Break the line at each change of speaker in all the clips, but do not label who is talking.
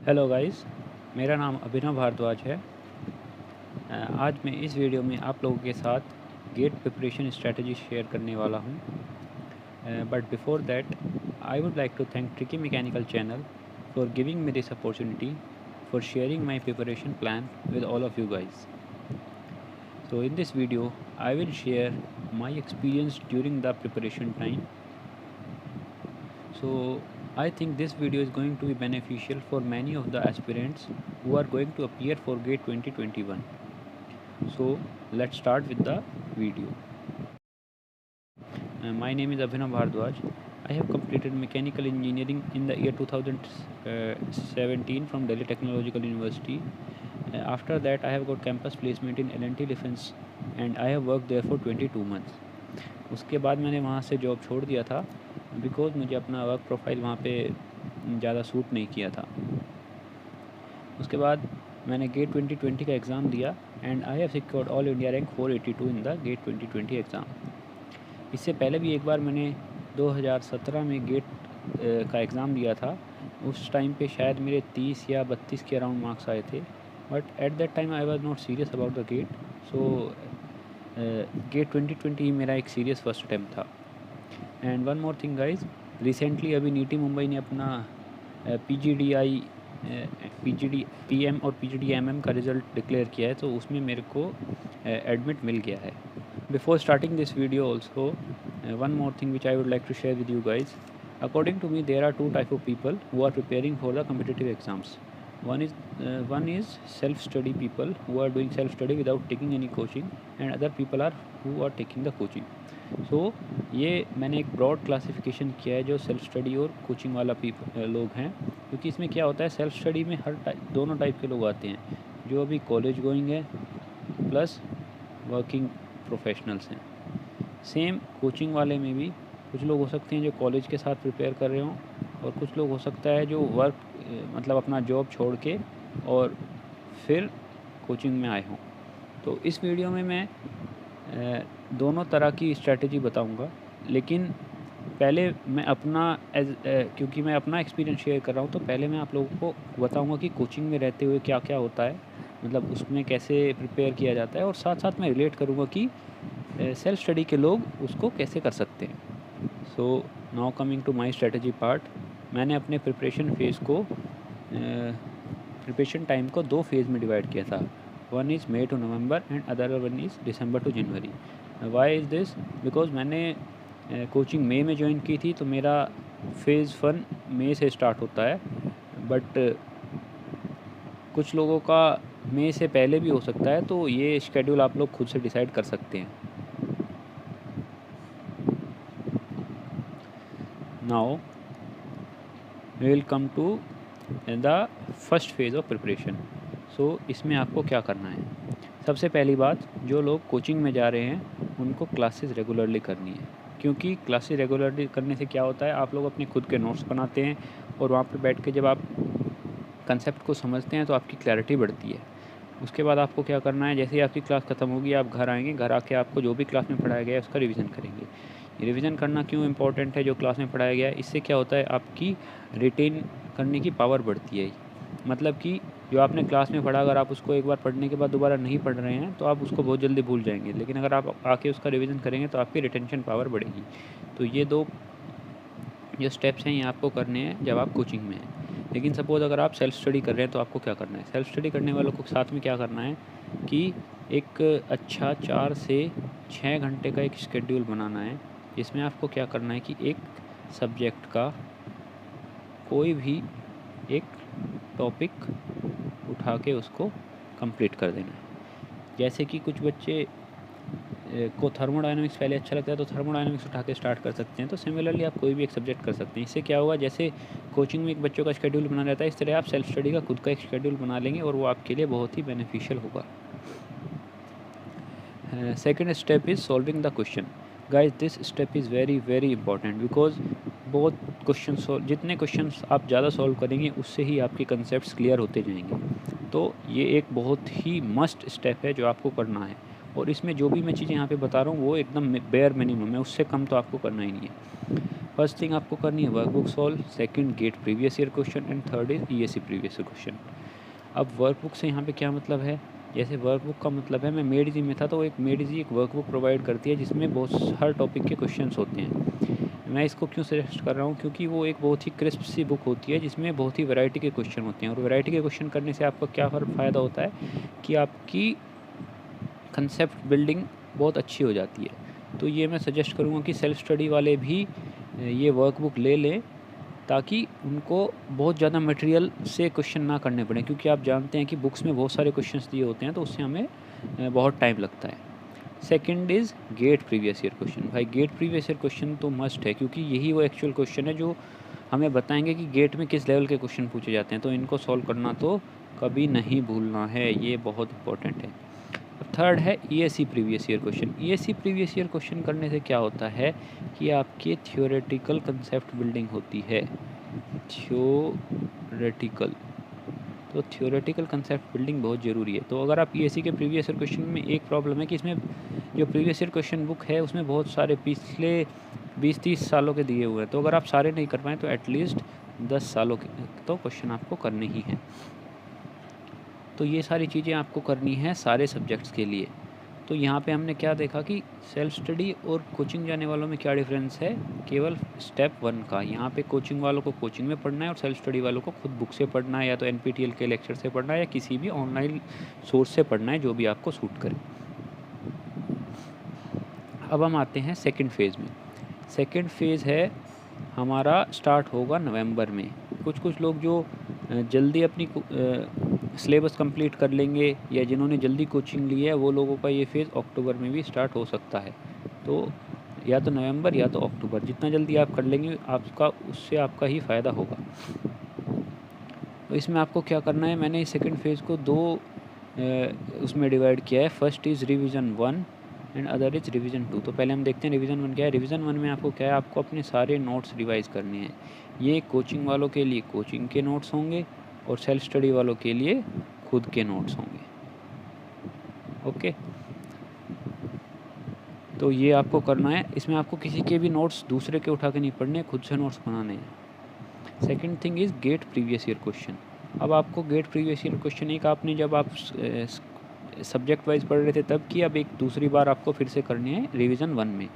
Hello guys, मेरा नाम अभिनव भारद्वाज है। आज मैं इस वीडियो में आप लोगों के साथ गेट प्रिपरेशन स्ट्रेटजी शेयर करने वाला हूं। But before that I would like to thank tricky mechanical channel for giving me this opportunity for sharing my preparation plan with all of you guys. So in this video I will share my experience during the preparation time. So I think this video is going to be beneficial for many of the aspirants who are going to appear for GATE 2021. So let's start with the video. My name is Abhinav Bhardwaj. I have completed mechanical engineering in the year 2017 from Delhi Technological University. After that I have got campus placement in L&T Defence and I have worked there for 22 months. उसके बाद मैंने वहाँ से job छोड़ दिया था because मुझे अपना वर्क प्रोफाइल वहाँ पे ज़्यादा सूट नहीं किया था। उसके बाद मैंने गेट 2020 का एग्ज़ाम दिया and I have secured all India rank 482 in the GATE 2020 exam. इससे पहले भी एक बार मैंने 2017 में गेट का एग्ज़ाम दिया था। उस टाइम पे शायद मेरे 30 या 32 के अराउंड मार्क्स आए थे, but at that time I was not serious about the GATE. So GATE 2020 ही मेरा एक सीरियस फर्स्ट अटैम्प्ट था। And one more thing guys, recently अभी नीटी मुंबई ने अपना PGDI PM और PGDMM का रिज़ल्ट डिक्लेयर किया है, तो उसमें मेरे को एडमिट मिल गया है। Before starting this video also, one more thing which I would like to share with you guys. According to me, there are two type of people who are preparing for the competitive exams. One is self-study people who are doing self-study without taking any coaching, and other people are who are taking the coaching. So ये मैंने एक broad classification किया है जो self study और coaching वाला लोग हैं, क्योंकि इसमें क्या होता है, सेल्फ स्टडी में दोनों टाइप के लोग आते हैं, जो अभी कॉलेज गोइंग है प्लस वर्किंग प्रोफेशनल्स हैं। सेम कोचिंग वाले में भी कुछ लोग हो सकते हैं जो कॉलेज के साथ प्रिपेयर कर रहे हों, और कुछ लोग हो सकता है जो वर्क मतलब अपना जॉब छोड़ के और फिर कोचिंग में आए हों। तो इस वीडियो में मैं दोनों तरह की स्ट्रेटजी बताऊंगा, लेकिन पहले मैं अपना क्योंकि मैं अपना एक्सपीरियंस शेयर कर रहा हूँ, तो पहले मैं आप लोगों को बताऊंगा कि कोचिंग में रहते हुए क्या क्या होता है, मतलब उसमें कैसे प्रिपेयर किया जाता है, और साथ साथ मैं रिलेट करूँगा कि सेल्फ स्टडी के लोग उसको कैसे कर सकते हैं। So now coming to my strategy part, मैंने अपने प्रिपरेशन टाइम को 2 फेज़ में डिवाइड किया था। One is May to November and other one is December to January. Why is this? Because मैंने कोचिंग मई में ज्वाइन की थी, तो मेरा फेज़ 1 मई से स्टार्ट होता है, बट कुछ लोगों का मई से पहले भी हो सकता है, तो ये शेड्यूल आप लोग खुद से डिसाइड कर सकते हैं। Now we will come to the first phase of preparation. So इसमें आपको क्या करना है? सबसे पहली बात, जो लोग कोचिंग में जा रहे हैं उनको क्लासेस रेगुलरली करनी है, क्योंकि क्लासेस रेगुलरली करने से क्या होता है, आप लोग अपने खुद के नोट्स बनाते हैं और वहाँ पर बैठ के जब आप कंसेप्ट को समझते हैं तो आपकी क्लैरिटी बढ़ती है। उसके बाद आपको क्या करना है, जैसे ही आपकी क्लास ख़त्म होगी आप घर आएंगे, घर आके आपको जो भी क्लास में पढ़ाया गया है उसका रिवीजन करेंगे। रिवीजन करना क्यों इम्पोर्टेंट है? जो क्लास में पढ़ाया गया है, इससे क्या होता है, आपकी रिटेन करने की पावर बढ़ती है। मतलब कि जो आपने क्लास में पढ़ा, अगर आप उसको एक बार पढ़ने के बाद दोबारा नहीं पढ़ रहे हैं तो आप उसको बहुत जल्दी भूल जाएंगे, लेकिन अगर आप आके उसका रिवीजन करेंगे तो आपकी रिटेंशन पावर बढ़ेगी। तो ये 2 जो स्टेप्स हैं ये आपको करने हैं जब आप कोचिंग में हैं। लेकिन सपोज़ अगर आप सेल्फ स्टडी कर रहे हैं तो आपको क्या करना है? सेल्फ स्टडी करने वालों को साथ में क्या करना है कि एक अच्छा 4 से 6 घंटे का एक शेड्यूल बनाना है, जिसमें आपको क्या करना है कि एक सब्जेक्ट का कोई भी एक टॉपिक उठा के उसको कंप्लीट कर देना है। जैसे कि कुछ बच्चे को थर्मोडायनामिक्स पहले अच्छा लगता है तो थर्मोडायनामिक्स उठा के स्टार्ट कर सकते हैं, तो सिमिलरली आप कोई भी एक सब्जेक्ट कर सकते हैं। इससे क्या होगा, जैसे कोचिंग में एक बच्चों का शेड्यूल बना रहता है, इस तरह आप सेल्फ स्टडी का खुद का एक शेड्यूल बना लेंगे और वो आपके लिए बहुत ही बेनिफिशियल होगा। Second step is solving the question. Guys this step is very very important, because बहुत जितने क्वेश्चन आप ज़्यादा सॉल्व करेंगे उससे ही आपके कंसेप्ट क्लियर होते जाएंगे। तो ये एक बहुत ही मस्ट स्टेप है जो आपको करना है, और इसमें जो भी मैं चीज़ें यहाँ पे बता रहा हूँ वो एकदम बेयर मिनिमम है, उससे कम तो आपको करना ही नहीं है। फर्स्ट थिंग आपको करनी है workbook solve, second GATE previous year question and third is ESC previous year question. अब वर्कबुक से यहाँ पे क्या मतलब है, जैसे वर्कबुक का मतलब है, मैं मेडिजी में था तो एक मेडिजी एक वर्कबुक प्रोवाइड करती है जिसमें बहुत हर टॉपिक के क्वेश्चंस होते हैं। मैं इसको क्यों सजेस्ट कर रहा हूँ, क्योंकि वो एक बहुत ही क्रिस्प सी बुक होती है जिसमें बहुत ही वैरायटी के क्वेश्चन होते हैं। और वैरायटी के क्वेश्चन करने से आपका क्या फ़ायदा होता है कि आपकी कंसेप्ट बिल्डिंग बहुत अच्छी हो जाती है। तो ये मैं सजेस्ट करूँगा कि सेल्फ स्टडी वाले भी ये वर्कबुक ले लें, ताकि उनको बहुत ज़्यादा मटेरियल से क्वेश्चन ना करने पड़े, क्योंकि आप जानते हैं कि बुक्स में बहुत सारे क्वेश्चंस दिए होते हैं तो उससे हमें बहुत टाइम लगता है। Second is gate previous year question. भाई गेट प्रीवियस ईयर क्वेश्चन तो मस्ट है, क्योंकि यही वो एक्चुअल क्वेश्चन है जो हमें बताएंगे कि गेट में किस लेवल के क्वेश्चन पूछे जाते हैं। तो इनको सॉल्व करना तो कभी नहीं भूलना है, ये बहुत इंपॉर्टेंट है। अब थर्ड है ESC previous year question. ESC previous year question करने से क्या होता है कि आपके थियोरेटिकल कंसेप्ट बिल्डिंग होती है। तो थियोरेटिकल कंसेप्ट बिल्डिंग बहुत ज़रूरी है। तो अगर आप ईएससी के प्रीवियस ईयर क्वेश्चन में एक प्रॉब्लम है कि इसमें जो प्रीवियस ईयर क्वेश्चन बुक है उसमें बहुत सारे पिछले 20-30 सालों के दिए हुए हैं। तो अगर आप सारे नहीं कर पाएँ तो एटलीस्ट 10 सालों के तो क्वेश्चन आपको करने ही हैं। तो ये सारी चीज़ें आपको करनी है सारे सब्जेक्ट्स के लिए। तो यहाँ पे हमने क्या देखा कि सेल्फ स्टडी और कोचिंग जाने वालों में क्या डिफरेंस है, केवल स्टेप 1 का। यहाँ पे कोचिंग वालों को कोचिंग में पढ़ना है और सेल्फ स्टडी वालों को खुद बुक से पढ़ना है, या तो एनपीटीईएल के लेक्चर से पढ़ना है या किसी भी ऑनलाइन सोर्स से पढ़ना है, जो भी आपको सूट करे। अब हम आते हैं सेकेंड फेज़ में। सेकेंड फेज़ है हमारा, स्टार्ट होगा नवंबर में। कुछ लोग जो जल्दी अपनी सिलेबस कंप्लीट कर लेंगे या जिन्होंने जल्दी कोचिंग ली है वो लोगों का ये फेज़ अक्टूबर में भी स्टार्ट हो सकता है। तो या तो नवंबर या तो अक्टूबर, जितना जल्दी आप कर लेंगे आपका उससे आपका ही फ़ायदा होगा। तो इसमें आपको क्या करना है, मैंने सेकंड फेज़ को दो उसमें डिवाइड किया है। First is revision 1 and other is revision 2। तो पहले हम देखते हैं रिवीजन 1 क्या है। रिवीजन 1 में आपको क्या है, आपको अपने सारे नोट्स रिवाइज़ करने हैं। ये कोचिंग वालों के लिए कोचिंग के नोट्स होंगे और सेल्फ स्टडी वालों के लिए खुद के नोट्स होंगे। ओके, तो ये आपको करना है। इसमें आपको किसी के भी नोट्स दूसरे के उठा के नहीं पढ़ने, खुद से नोट्स बनाने हैं। Second thing is gate previous year question. अब आपको गेट प्रीवियस ईयर क्वेश्चन एक आपने जब आप सब्जेक्ट वाइज पढ़ रहे थे तब की, अब एक दूसरी बार आपको फिर से करनी है रिवीजन 1 में।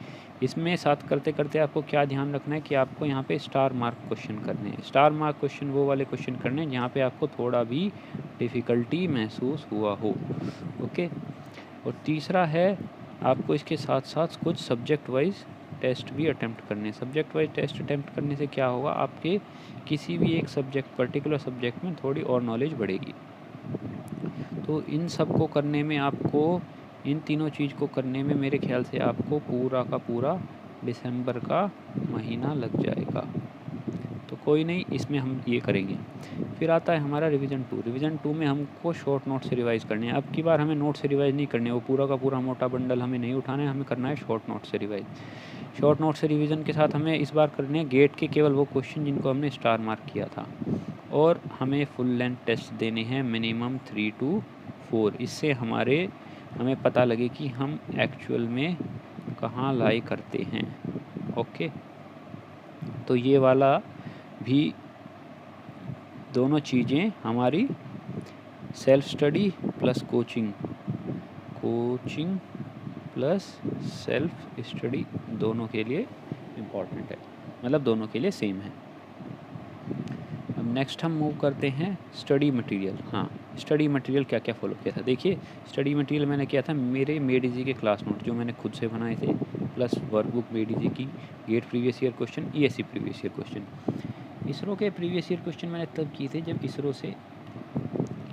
इसमें साथ करते करते आपको क्या ध्यान रखना है कि आपको यहाँ पे स्टार मार्क क्वेश्चन करने हैं। स्टार मार्क क्वेश्चन वो वाले क्वेश्चन करने हैं जहाँ पे आपको थोड़ा भी डिफ़िकल्टी महसूस हुआ हो। ओके, और तीसरा है आपको इसके साथ साथ कुछ सब्जेक्ट वाइज टेस्ट भी अटैम्प्ट करने हैं। सब्जेक्ट वाइज टेस्ट अटैम्प्ट करने से क्या होगा, आपके किसी भी एक सब्जेक्ट पर्टिकुलर सब्जेक्ट में थोड़ी और नॉलेज बढ़ेगी। तो इन सब को करने में आपको, इन तीनों चीज़ को करने में मेरे ख्याल से आपको पूरा का पूरा दिसंबर का महीना लग जाएगा। तो कोई नहीं, इसमें हम ये करेंगे। फिर आता है हमारा रिवीजन 2। रिवीजन 2 में हमको शॉर्ट नोट से रिवाइज़ करने हैं। अब की बार हमें नोट से रिवाइज़ नहीं करने, वो पूरा का पूरा मोटा बंडल हमें नहीं उठाना है, हमें करना है शॉर्ट नोट से रिवाइज़। शॉर्ट नोट से रिवीजन के साथ हमें इस बार करने हैं गेट के केवल वो क्वेश्चन जिनको हमने स्टार मार्क किया था, और हमें फुल लेंथ टेस्ट देने हैं मिनिमम 3 to 4। इससे हमें पता लगे कि हम एक्चुअल में कहाँ लाई करते हैं। ओके, तो ये वाला भी दोनों चीज़ें हमारी self study plus coaching plus self study दोनों के लिए इम्पॉर्टेंट है, मतलब दोनों के लिए सेम है। अब नेक्स्ट हम मूव करते हैं स्टडी मटेरियल। हाँ, स्टडी मटेरियल क्या क्या फॉलो किया था। देखिए, स्टडी मटेरियल मैंने किया था मेरे मेडीजी के क्लास नोट जो मैंने खुद से बनाए थे, प्लस वर्कबुक मेडीजी की, GATE previous year question, ESC previous year question. ISRO के प्रीवियस ईयर क्वेश्चन मैंने तब किए थे जब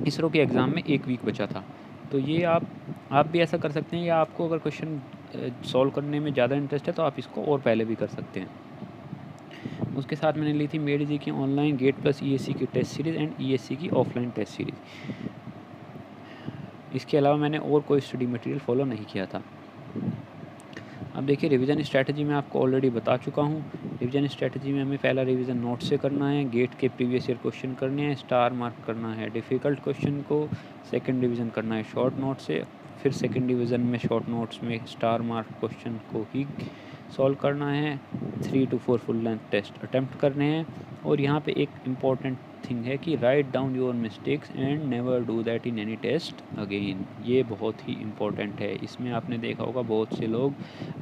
इसरो के एग्ज़ाम में 1 वीक बचा था। तो ये आप भी ऐसा कर सकते हैं, या आपको अगर क्वेश्चन सॉल्व करने में ज़्यादा इंटरेस्ट है तो आप इसको और पहले भी कर सकते हैं। उसके साथ मैंने ली थी मेडीजी की ऑनलाइन गेट प्लस ईएससी की टेस्ट सीरीज़ एंड ईएससी की ऑफलाइन टेस्ट सीरीज़। इसके अलावा मैंने और कोई स्टडी मटेरियल फॉलो नहीं किया था। अब देखिए, रिवीजन स्ट्रैटेजी में आपको ऑलरेडी बता चुका हूँ। रिवीजन स्ट्रैटेजी में हमें पहला रिवीजन नोट से करना है, गेट के प्रीवियस ईयर क्वेश्चन करने हैं, स्टार मार्क करना है डिफ़िकल्ट क्वेश्चन को, सेकंड डिवीज़न करना है शॉर्ट नोट से, फिर सेकंड डिवीज़न में शॉर्ट नोट्स में स्टार मार्क क्वेश्चन को ही सॉल्व करना है, 3 to 4 full length test attempt करने हैं। और यहाँ पे एक इम्पॉर्टेंट थिंग है कि write down your mistakes and never do that in any test again. ये बहुत ही इम्पॉर्टेंट है। इसमें आपने देखा होगा बहुत से लोग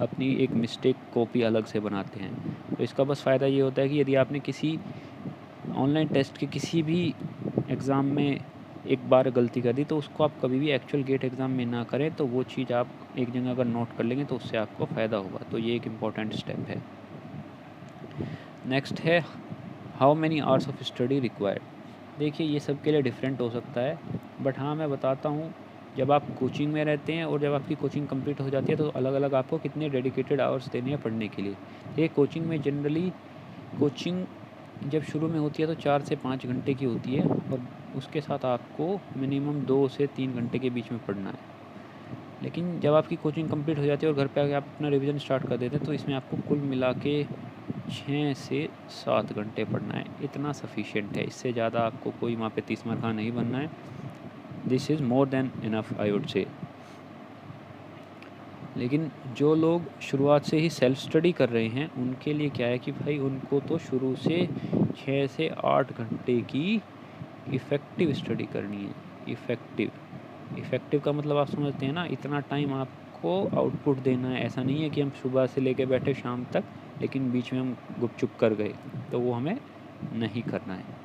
अपनी एक मिस्टेक कॉपी अलग से बनाते हैं। तो इसका बस फ़ायदा ये होता है कि यदि आपने किसी ऑनलाइन टेस्ट के किसी भी एग्ज़ाम में एक बार गलती कर दी तो उसको आप कभी भी एक्चुअल गेट एग्ज़ाम में ना करें। तो वो चीज़ आप एक जगह अगर नोट कर लेंगे तो उससे आपको फ़ायदा होगा। तो ये एक इम्पॉर्टेंट स्टेप है। नेक्स्ट है how many hours of study required. देखिए ये सब के लिए डिफरेंट हो सकता है, बट हाँ मैं बताता हूँ, जब आप कोचिंग में रहते हैं और जब आपकी कोचिंग कंप्लीट हो जाती है तो अलग अलग आपको कितने डेडिकेटेड आवर्स देने हैं पढ़ने के लिए। ये कोचिंग में जनरली कोचिंग जब शुरू में होती है तो 4 से 5 घंटे की होती है और उसके साथ आपको मिनिमम 2 से 3 घंटे के बीच में पढ़ना है। लेकिन जब आपकी कोचिंग कंप्लीट हो जाती है और घर पे आके आप अपना रिवीजन स्टार्ट कर देते हैं तो इसमें आपको कुल मिला के 6 से 7 घंटे पढ़ना है। इतना सफिशिएंट है, इससे ज़्यादा आपको कोई वहाँ पे 30 मार्क का नहीं बनना है। This is more than enough I would say. लेकिन जो लोग शुरुआत से ही सेल्फ स्टडी कर रहे हैं उनके लिए क्या है कि भाई उनको तो शुरू से 6 से 8 घंटे की इफ़ेक्टिव स्टडी करनी है। इफ़ेक्टिव का मतलब आप समझते हैं ना, इतना टाइम आपको आउटपुट देना है। ऐसा नहीं है कि हम सुबह से लेके बैठे शाम तक लेकिन बीच में हम गुपचुप कर गए, तो वो हमें नहीं करना है।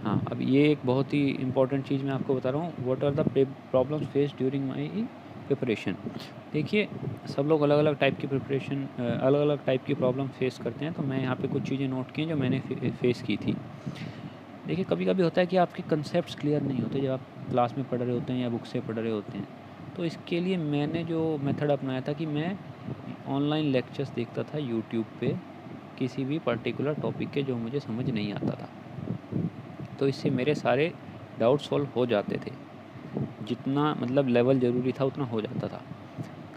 हाँ, अब ये एक बहुत ही इम्पोर्टेंट चीज़ मैं आपको बता रहा हूँ। What are the problems face during my preparation. देखिए सब लोग अलग अलग टाइप की प्रिपरेशन अलग अलग टाइप की प्रॉब्लम फेस करते हैं। तो मैं यहाँ पे कुछ चीज़ें नोट की हैं जो मैंने फेस की थी। देखिए कभी कभी होता है कि आपके कंसेप्ट क्लियर नहीं होते जब आप क्लास में पढ़ रहे होते हैं या बुक से पढ़ रहे होते हैं। तो इसके लिए मैंने जो मेथड अपनाया था कि मैं ऑनलाइन लेक्चर्स देखता था यूट्यूब पे किसी भी पर्टिकुलर टॉपिक के जो मुझे समझ नहीं आता था। तो इससे मेरे सारे डाउट सॉल्व हो जाते थे। जितना मतलब लेवल ज़रूरी था उतना हो जाता था।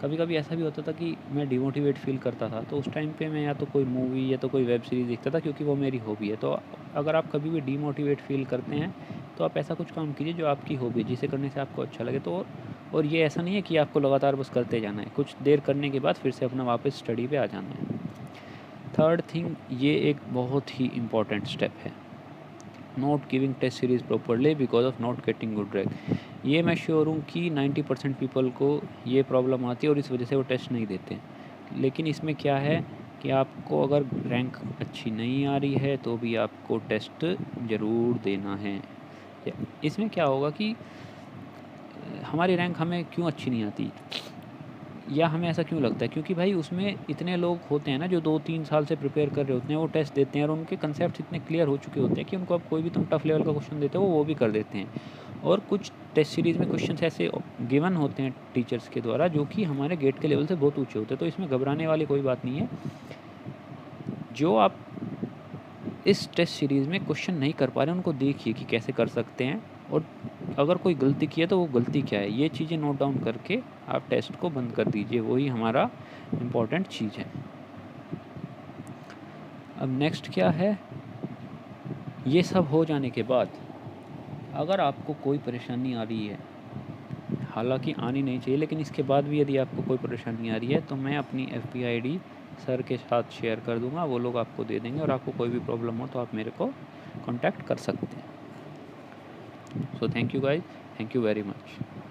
कभी कभी ऐसा भी होता था कि मैं डिमोटिवेट फील करता था तो उस टाइम पे मैं या तो कोई मूवी या तो कोई वेब सीरीज़ देखता था, क्योंकि वो मेरी हॉबी है। तो अगर आप कभी भी डिमोटिवेट फील करते हैं तो आप ऐसा कुछ काम कीजिए जो आपकी हॉबी है, जिसे करने से आपको अच्छा लगे। तो और ये ऐसा नहीं है कि आपको लगातार बस करते जाना है, कुछ देर करने के बाद फिर से अपना वापस स्टडी पे आ जाना है। थर्ड थिंग, ये एक बहुत ही इम्पॉर्टेंट स्टेप है, not giving test series properly because of not getting good rank. ये मैं श्योर हूँ कि 90% पीपल को ये प्रॉब्लम आती है और इस वजह से वो टेस्ट नहीं देते। लेकिन इसमें क्या है कि आपको अगर रैंक अच्छी नहीं आ रही है तो भी आपको टेस्ट ज़रूर देना है। इसमें क्या होगा कि हमारी रैंक हमें क्यों अच्छी नहीं आती या हमें ऐसा क्यों लगता है, क्योंकि भाई उसमें इतने लोग होते हैं ना जो 2-3 साल से प्रिपेयर कर रहे होते हैं, वो टेस्ट देते हैं और उनके कंसेप्ट इतने क्लियर हो चुके होते हैं कि उनको अब कोई भी तुम टफ लेवल का क्वेश्चन देते हो वो भी कर देते हैं। और कुछ टेस्ट सीरीज़ में क्वेश्चन ऐसे गिवन होते हैं टीचर्स के द्वारा जो कि हमारे गेट के लेवल से बहुत ऊँचे होते हैं। तो इसमें घबराने वाली कोई बात नहीं है। जो आप इस टेस्ट सीरीज़ में क्वेश्चन नहीं कर पा रहे हैं उनको देखिए कि कैसे कर सकते हैं, और अगर कोई गलती की है तो वो गलती क्या है, ये चीज़ें नोट डाउन करके आप टेस्ट को बंद कर दीजिए। वही हमारा इम्पोर्टेंट चीज़ है। अब नेक्स्ट क्या है, ये सब हो जाने के बाद अगर आपको कोई परेशानी आ रही है, हालांकि आनी नहीं चाहिए, लेकिन इसके बाद भी यदि आपको कोई परेशानी आ रही है तो मैं अपनी FB ID सर के साथ शेयर कर दूंगा, वो लोग आपको दे देंगे और आपको कोई भी प्रॉब्लम हो तो आप मेरे को कांटेक्ट कर सकते हैं। So thank you guys, thank you very much.